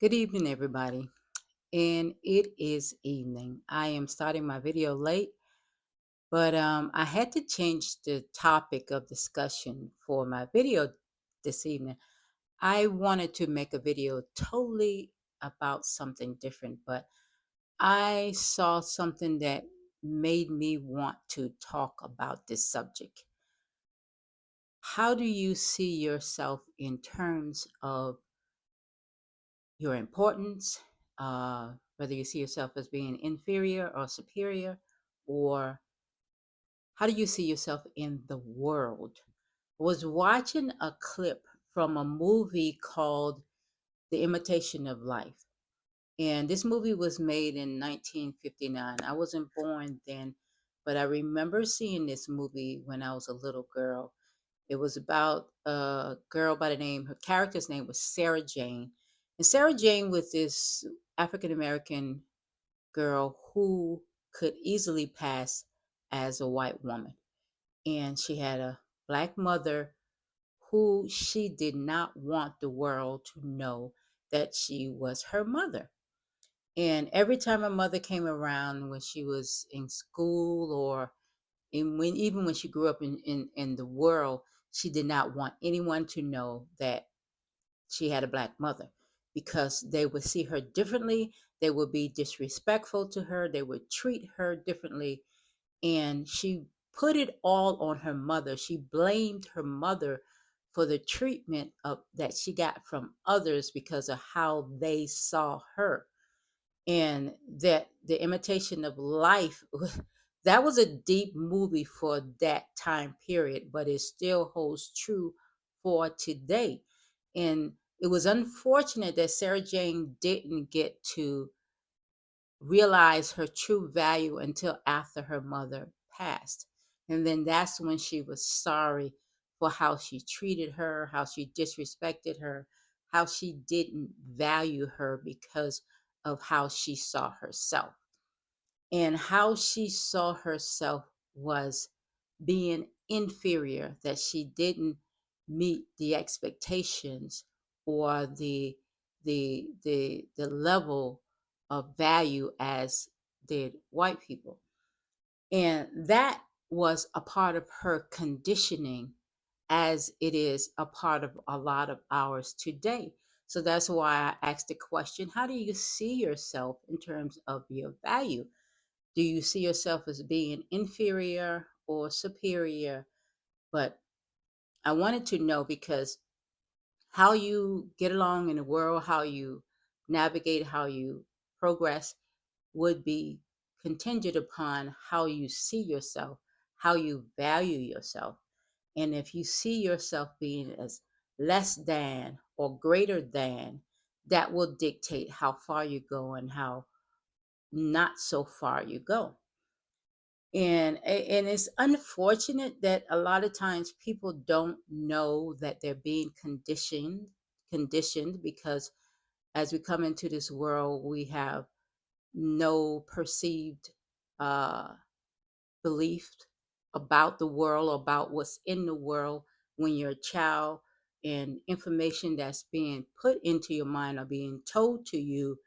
Good evening, everybody. And it is evening. I am starting my video late, but I had to change the topic of discussion for my video this evening. I wanted to make a video totally about something different, but I saw something that made me want to talk about this subject. How do you see yourself in terms of your importance, whether you see yourself as being inferior or superior, or how do you see yourself in the world? I was watching a clip from a movie called The Imitation of Life. And this movie was made in 1959. I wasn't born then, but I remember seeing this movie when I was a little girl. It was about a girl by the name, her character's name was Sarah Jane. And Sarah Jane was this African American girl who could easily pass as a white woman. And she had a black mother who she did not want the world to know that she was her mother. And every time her mother came around when she was in school or even when she grew up in the world, she did not want anyone to know that she had a black mother because they would see her differently. They would be disrespectful to her. They would treat her differently. And she put it all on her mother. She blamed her mother for the treatment that she got from others because of how they saw her. And that the imitation of life, that was a deep movie for that time period, but it still holds true for today. And it was unfortunate that Sarah Jane didn't get to realize her true value until after her mother passed. And then that's when she was sorry for how she treated her, how she disrespected her, how she didn't value her because of how she saw herself. And how she saw herself was being inferior, that she didn't meet the expectations or the level of value as did white people. And that was a part of her conditioning as it is a part of a lot of ours today. So that's why I asked the question, how do you see yourself in terms of your value? Do you see yourself as being inferior or superior? But I wanted to know because how you get along in the world, how you navigate, how you progress would be contingent upon how you see yourself, how you value yourself. And if you see yourself being as less than or greater than, that will dictate how far you go and how not so far you go. And it's unfortunate that a lot of times people don't know that they're being conditioned because as we come into this world we have no perceived uh belief about the world, about what's in the world when you're a child, and information that's being put into your mind or being told to you,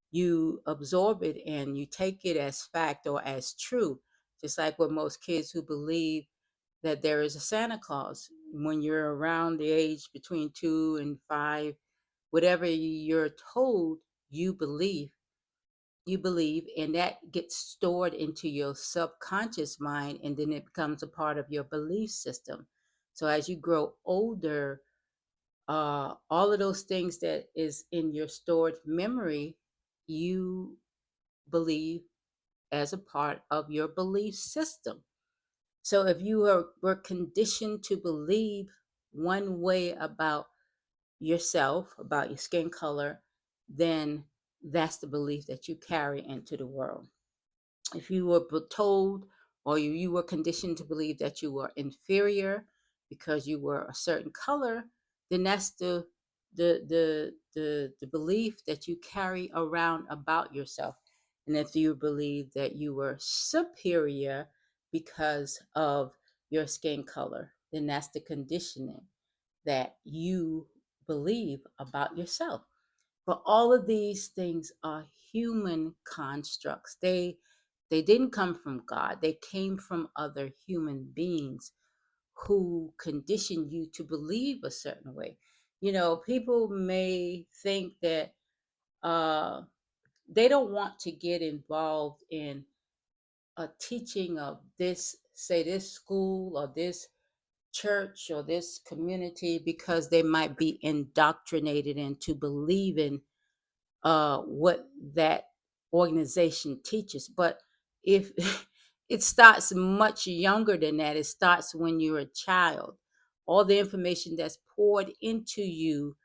you absorb it and you take it as fact or as true. Just like with most kids who believe that there is a Santa Claus. When you're around the age between 2 and 5, whatever you're told, you believe. You believe, and that gets stored into your subconscious mind, and then it becomes a part of your belief system. So as you grow older, all of those things that is in your stored memory, you believe as a part of your belief system. So if were conditioned to believe one way about yourself, about your skin color, then that's the belief that you carry into the world. If you were told or you were conditioned to believe that you were inferior because you were a certain color, then that's the belief that you carry around about yourself. And if you believe that you were superior because of your skin color, then that's the conditioning that you believe about yourself. But all of these things are human constructs. They didn't come from God. They came from other human beings who conditioned you to believe a certain way. People may think that uh, they don't want to get involved in a teaching of this, say, this school or this church or this community, because they might be indoctrinated into believing what that organization teaches. But if it starts much younger than that, it starts when you're a child. All the information that's poured into you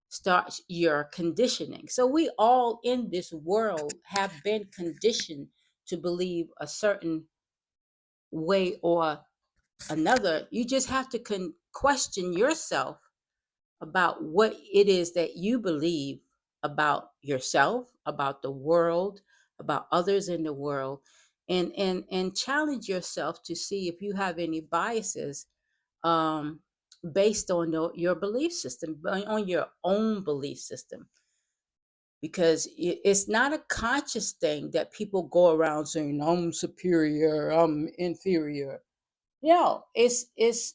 starts your conditioning. So we all in this world have been conditioned to believe a certain way or another. You just have to question yourself about what it is that you believe about yourself, about the world, about others in the world, and challenge yourself to see if you have any biases, um, based on your belief system, on your own belief system. Because it's not a conscious thing that people go around saying, I'm superior, I'm inferior. No, it's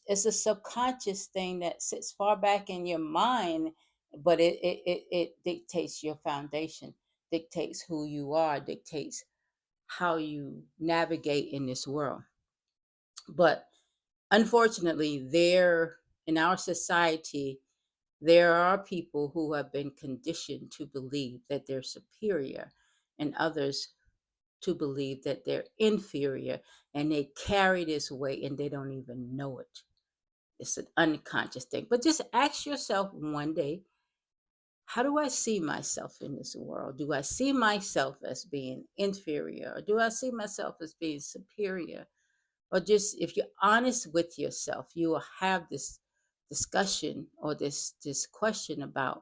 a subconscious thing that sits far back in your mind, but it dictates your foundation, dictates who you are, dictates how you navigate in this world. But unfortunately, there in our society, there are people who have been conditioned to believe that they're superior, and others to believe that they're inferior, and they carry this weight and they don't even know it. It's an unconscious thing. But just ask yourself one day, how do I see myself in this world? Do I see myself as being inferior? Or do I see myself as being superior? Or just, if you're honest with yourself, you will have this discussion or this question about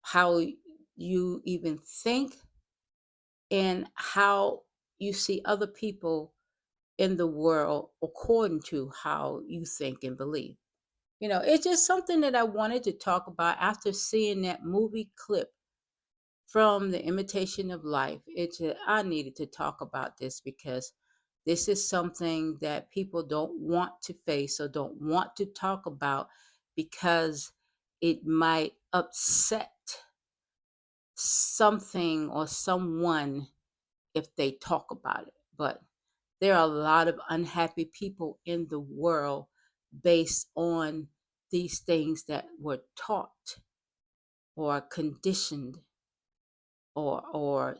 how you even think and how you see other people in the world according to how you think and believe. It's just something that I wanted to talk about after seeing that movie clip from The Imitation of Life. I needed to talk about this because this is something that people don't want to face or don't want to talk about, because it might upset something or someone if they talk about it. But there are a lot of unhappy people in the world based on these things that were taught or conditioned, or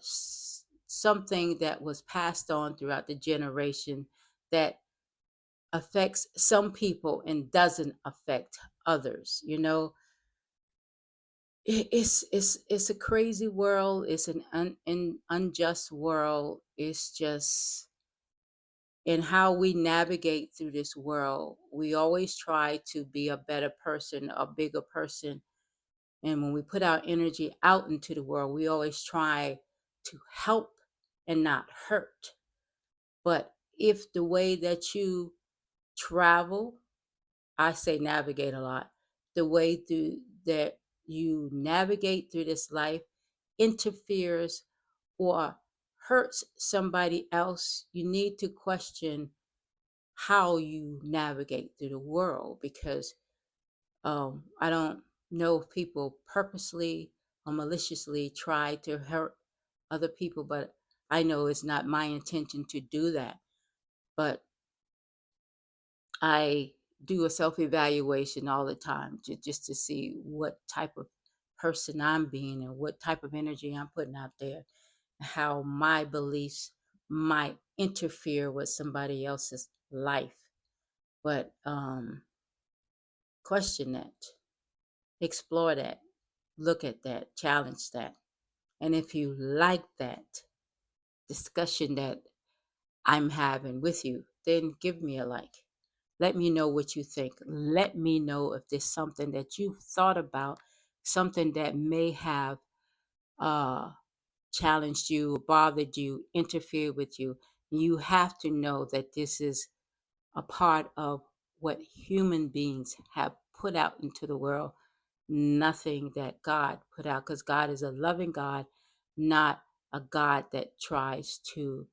something that was passed on throughout the generation that affects some people and doesn't affect others. It's a crazy world. It's an unjust world. It's just in how we navigate through this world. We always try to be a better person, a bigger person. And when we put our energy out into the world, we always try to help and not hurt. But if the way that you travel, I say navigate a lot, the way through that you navigate through this life interferes or hurts somebody else, you need to question how you navigate through the world. Because I don't know if people purposely or maliciously try to hurt other people, but I know it's not my intention to do that. But I do a self evaluation all the time just to see what type of person I'm being and what type of energy I'm putting out there, how my beliefs might interfere with somebody else's life. But question that, explore that, look at that, challenge that. And if you like that discussion that I'm having with you, then give me a like. Let me know what you think. Let me know if there's something that you've thought about, something that may have uh, challenged you, bothered you, interfered with you. You have to know that this is a part of what human beings have put out into the world. nothing that God put out, because God is a loving God, not a God that tries to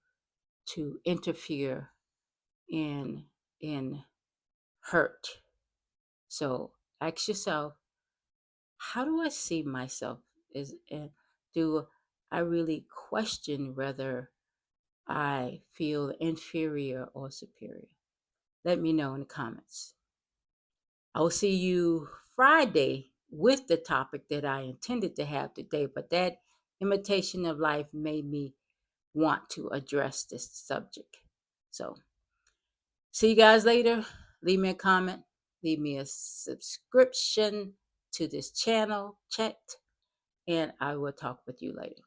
interfere in hurt. So ask yourself, how do I see myself? Do I really question whether I feel inferior or superior? Let me know in the comments. I will see you Friday with the topic that I intended to have today, but that imitation of life made me want to address this subject. So, see you guys later. Leave me a comment, leave me a subscription to this channel, checked, and I will talk with you later.